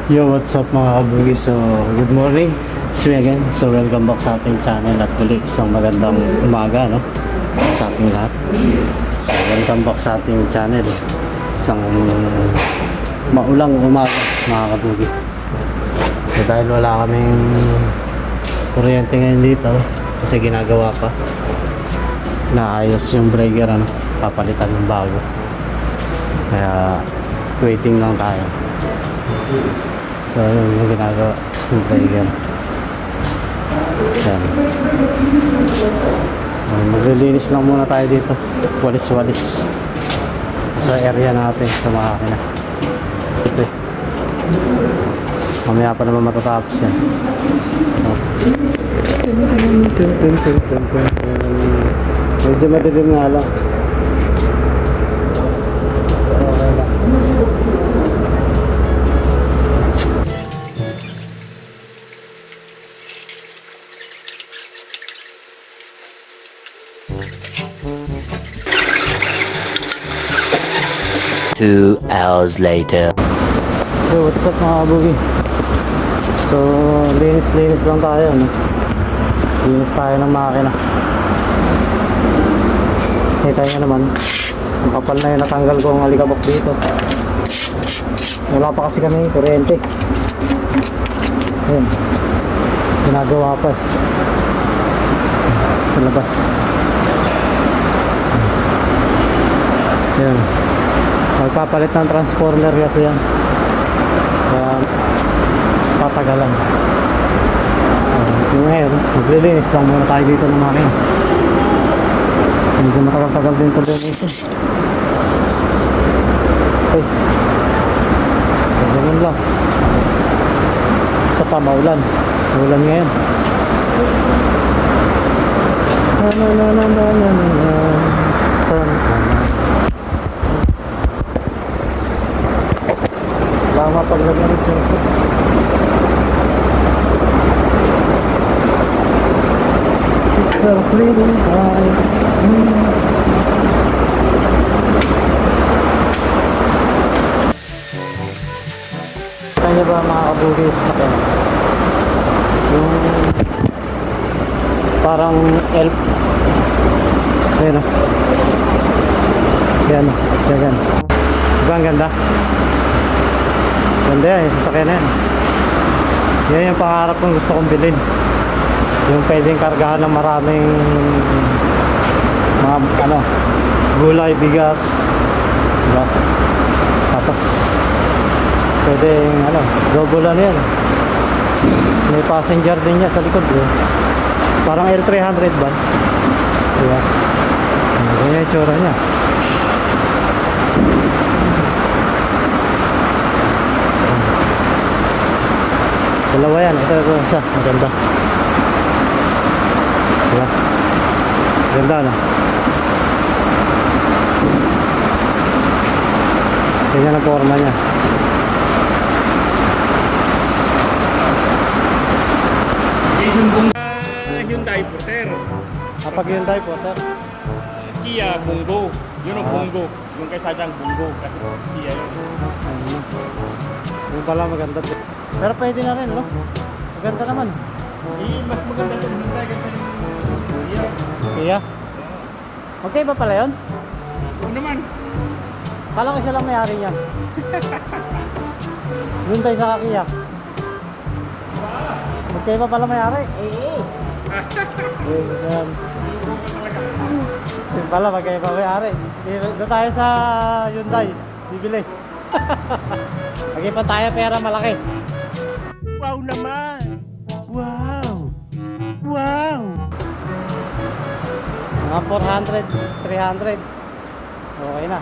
Yo, what's up mga kabugi? So, good morning. It's me again. So, welcome back sa ating channel at muli isang magandang umaga, no? Sa ating lahat. So, welcome back sa ating channel. Isang maulang umaga, mga kabugi. So, dahil wala kaming kuryente ngayon dito, kasi ginagawa pa. Naayos yung breaker, ano? Papalitan ng bago. Kaya, waiting lang tayo. So, yun yung ginagawa yung breaker. Yan. So, maglilinis lang muna tayo dito. Walis-walis. Ito sa area natin sa makina. Ito eh. Mamaya pa naman matatapos yan. Medyo madilim nga lang. 2 hours later. So, what's up mga kabugi? So, linis-linis lang tayo, no? Linis tayo ng makina. Kita nyo naman, ang kapal na yun, natanggal ko ang alikabok dito. Wala pa kasi kami kuryente. Ayun, ginagawa pa sa labas. Ayun, magpapalit ng transformer kasi yan, kaya patagalan. Yung ngayon, maglilinis lang muna tayo dito ng makina. Hindi matagal-tagal din ito linisin. Okay, so ganun lang. Sa pa maulan ngayon. Lama paglagyan ng sirko. It's a fleeting time. Kaya ba mga kabugi sa akin? Yung parang elf. Ayan o. Yan o. Yan. Diba ang ganda? Ganda yan, yung sasakyan na yan. Yan yung pangarap kong gusto kong bilhin. Yung pwedeng kargahan ng maraming mga gulay, bigas, diba? Tapos pwedeng double yan. May passenger din niya sa likod, diba? Parang L300 ba? Diba? Ganyan yung tsura niya. Dalawa yan. Ito isa. Maganda. Diba? Ganda na. Ganyan ang forma niya. Yung Hyundai Porter. Kapag Hyundai Porter. Kia Bongo. Yun ang Bongo. Yung kay Sadyang Bongo. Kasi Kia yun. Yung pala maganda. Pero pwede na rin, no? Maganda naman. Mas maganda itong Hyundai kasi yung Kia. Kia? Okay ba pala yun? Oo naman. Kala ko siya lang may-ari niya. Hyundai sa Kia. Okay ba pala may-ari? Oo. Yan. Yun pala, magkaya pa may-ari. Dito tayo sa Hyundai. Bibili. Lagi pa tayo pera malaki. Wow naman. Wow. Wow. Mga 400, 300. Okay na.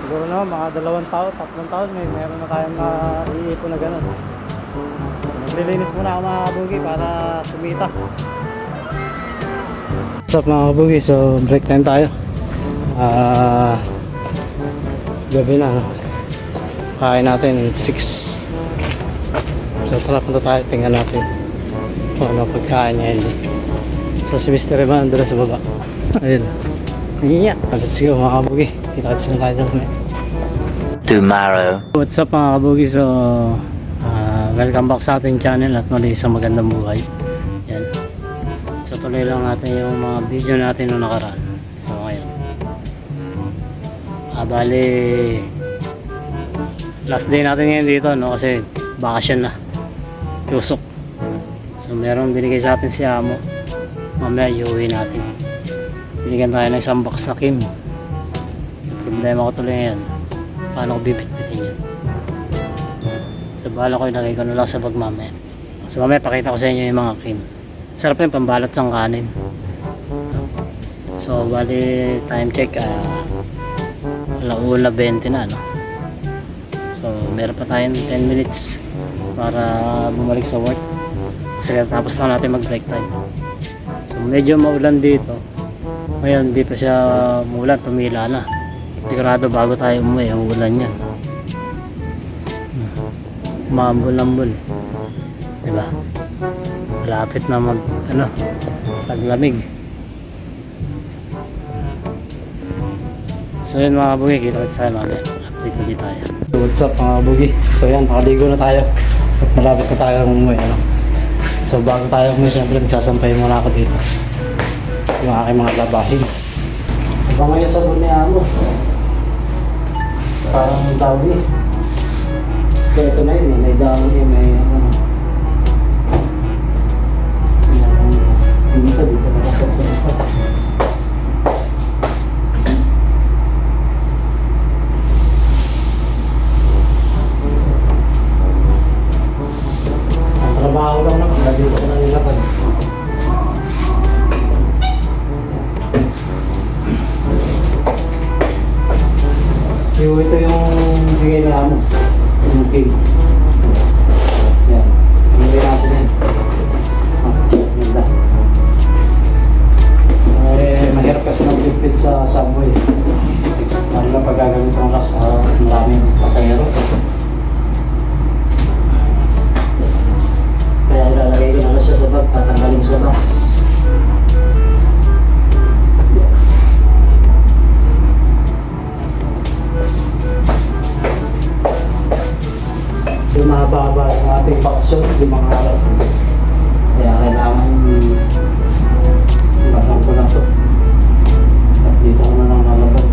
Siguro naman mga 2 taon, 3 taon meron na tayong iipon na gano'n. Maglilinis muna ako mga kabugi para kumita. What's up mga kabugi? So break time tayo. Gabi na, no? Kain natin 6. So tara, punta tayo, tingnan natin kung ano pagkain niya hindi. So si Mr. Eman doon sa baba. Ayun. Let's go mga kabugi. Kita-kita na tayo doon. tomorrow. What's up mga kabugi? So, welcome back sa ating channel at muli isang magandang buhay. Yan. So, tuloy lang natin yung mga video natin noong nakaraan. So, ngayon. Bali, last day natin ngayon dito, no? Kasi bakasyon na. Tusok. So, merong binigay sa atin si Amo. Mamaya, iuwi natin. Binigyan tayo ng isang box na Kim. Problema ko tuloy ngayon. Paano ko bibit-bitin yan? So bahala ko ilagay ko na lang sa bag mamaya. So mamaya pakita ko sa inyo yung mga cream. Sarap yung pambalot ng kanin. So bali time check 1:20 na, no? So meron pa tayong 10 minutes para bumalik sa work. Kasi tapos na natin mag break time. So medyo maulan dito. Ngayon di pa siya mulan, tumila na. Sigurado bago tayo umuwi, ang ulan yan. Maambol-ambol. Diba? Malapit na taglamig. So yun mga kabugi, kita tayo mamaya. Update ulit tayo. So what's up mga kabugi? So yan, nakaligo na tayo. At malapit na tayo umuwi. So bago tayo umuwi, siyempre magsasampay muna ako dito. Yung aking mga labahin. Diba ngayon sa ni Amo? Parang ang tawag niya. Kaya ito na yun, may dahon niya, may dito na kasi sa ito. Ang trabaho lang naman, dito ko na nilapad. Ito yung bigay ni Amo, yung cake. Yan, bigay natin yan. Ganda. Mahirap kasi mag-flip sa subway. Lalo na pag gagamit mo ka sa maraming pasahero. Kaya ilalagay ko na lang siya sa bag, tatanggalin ko sa box. Yung mahaba-haba ang ating bakasyon, yung mga araw. Kaya kailangan bakang ko na ito. At dito ko na lang lalabas.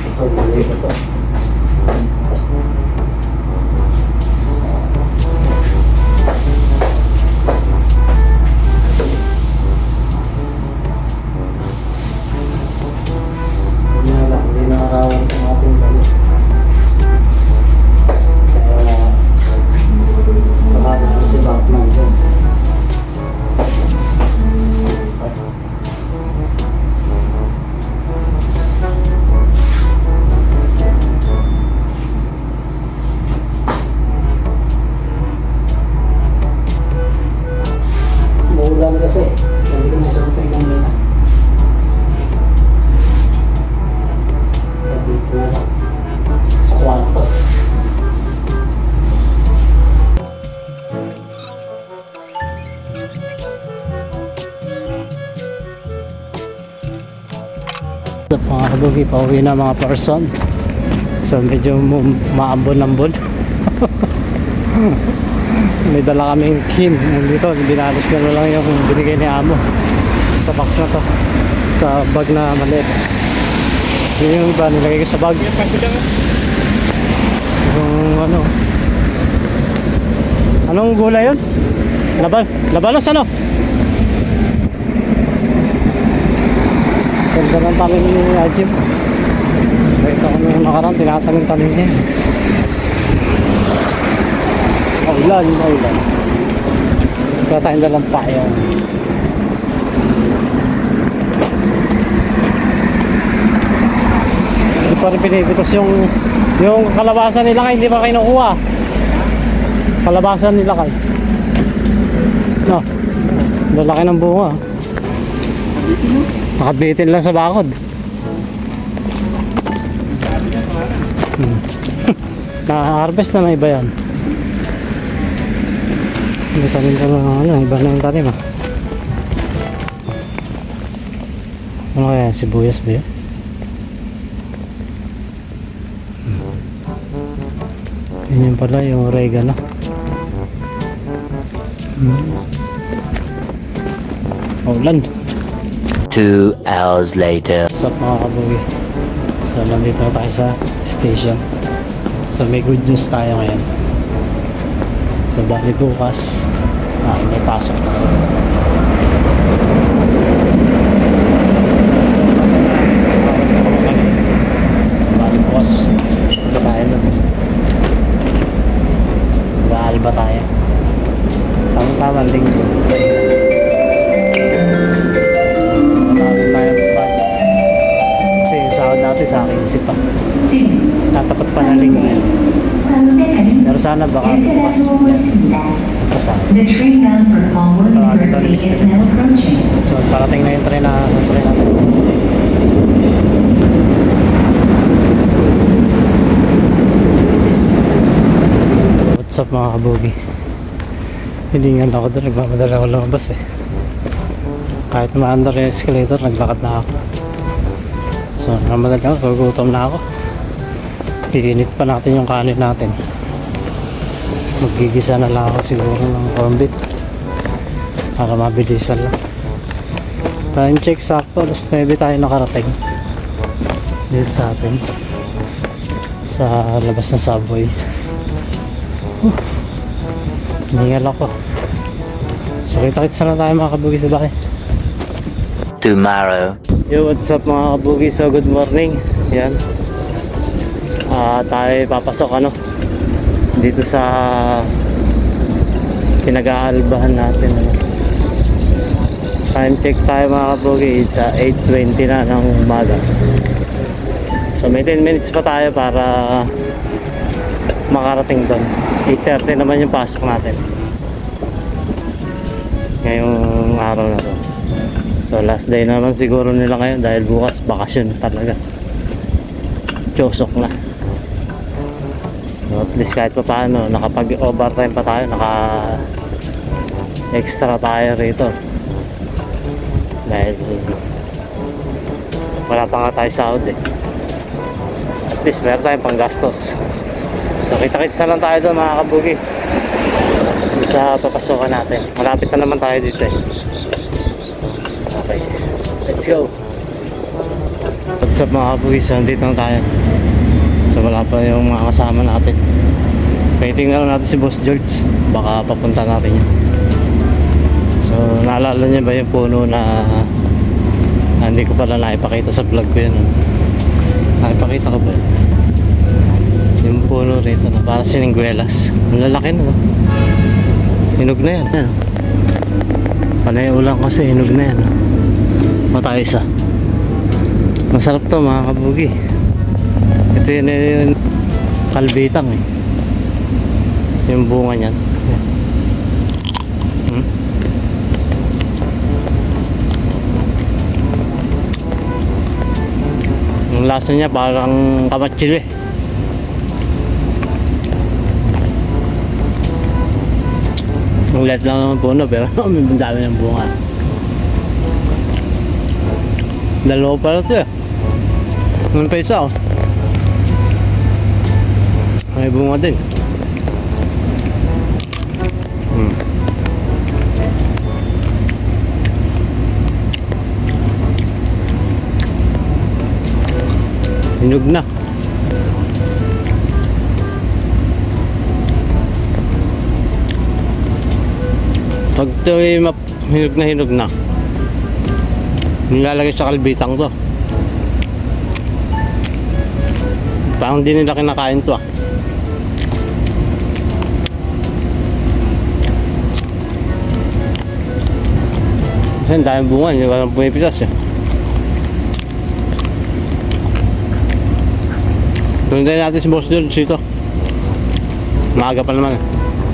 Ito, maliit ito. Maulan kasi, sabi ko nasa upay lang nila. Kaya dito na lang, sa kwarto. So mga kabugi, pauwi na mga person. So medyo maambon-ambon. May dala kaming Kim dito, binalos ko na lang yung binigay ni Amo sa box na to, sa bag na maliit. Yun yung iba, nilagay ko sa bag yung anong gulay yun? Labanos ano? Ganda ng talim ni Ajim. Ito ko nung nakaraan, tinatanim-tanim niya. Ulan. Kaya tayong dalang payo. Hindi pa rin pinipitas yung kalabasan nila kayo, hindi pa kinukuha. Kalabasan nila kayo. No, lalaki ng bunga. Nakabitin lang sa bakod. Na-harvest na iba yan. May tanim ka lang, iba na yung tanim Ano kaya? Sibuyas ba yun? Ganyan pala yung oregano. Ulan. 2 hours later. What's up mga kabugi? So nandito na tayo sa station. So may good news tayo ngayon. So bali bukas may pasok na. Bali bukas ba tayo nun? Ba tayo? Tama-tama linggo. Kasi yung sahod natin sa akin isip pa. Tatapat pa na linggo yan. Pero sana baka bukas. Kasama. The train bound for Longwood University is now approaching. So parating na yung train na sasakyan natin. What's up mga kabugi? Hilingan ako doon, nagmamadala ako lumabas eh. Kahit maandar yung escalator, naglakad na ako. So nagmamadala ako, gugutom na ako. Iinit pa natin yung kanin natin. Magigisa na lang ako siguro ng corn beef para mabilisan lang. Time check sakto, alas 9 tayo nakarating dito sa atin sa labas ng subway. Hiningal ako. So kita-kits na lang tayo mga kabugi sa bahay. Tomorrow. Yo, what's up mga kabugi? So good morning. Yan, tayo papasok dito sa pinag-aalbahan natin. Time check tayo mga kabugi, it's 8:20 na ng umaga. So may 10 minutes pa tayo para makarating doon. 8:30 naman yung pasok natin ngayong araw na to. So last day naman siguro nila ngayon dahil bukas bakasyon talaga. Chosok na. So at least kahit pa paano nakapag overtime pa tayo, naka extra tayo rito dahil wala pa nga tayo sahod eh. At least meron tayong panggastos. So kita-kits na lang tayo doon mga kabugi sa papasukan natin. Malapit na naman tayo dito eh. Okay, let's go. What's up mga kabugi? So nandito na tayo. So wala pa yung mga kasama natin. Waiting na lang natin si Boss George. Baka papunta natin yun. So naalala niya ba yung puno na hindi ko pala naipakita sa vlog ko yun? Naipakita ko ba yun? Yung puno rito na para siningwelas. Ang lalaki na, no? Hinog na yan, ano? Panay ulang kasi hinog na yan, no? Matayo isa. Masarap to mga kabugi. Ito yun yung kalbitang eh. Yung bunga niyan. Yung lasa niya parang kamatsili. Ang light lang naman puno pero may dami ng bunga. Dalawa pala ito eh. Ngayon pa isa oh. May bunga din. Hinog na. Pag ito ay hinog na, nilalagay sa kalbitang to. Parang di nila kinakain to ah. Kasi ang daming bunga, hindi walang pumipitas eh. Tunday natin si Boss George dito. Maaga pa naman eh.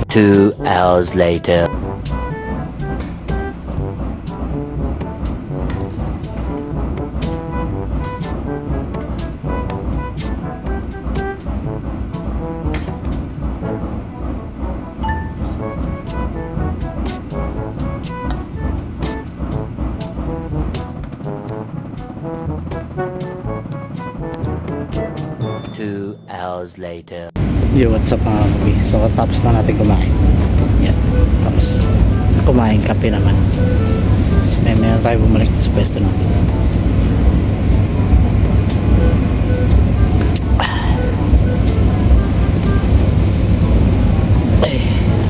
2 hours later. hours later. Yo, what's up mga kabugi? So, tapos na natin kumain. Yan. Tapos, kumain kape naman. So, may tayo bumalik sa pwesto natin.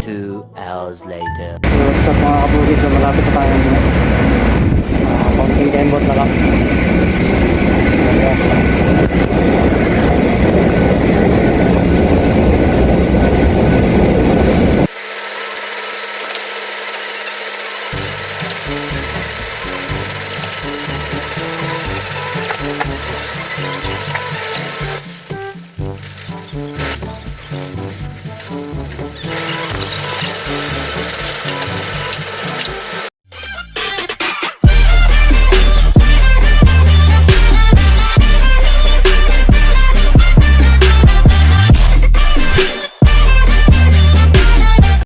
2 hours later. So, what's up mga kabugi? So, malapit na tayo konting kembot na lang.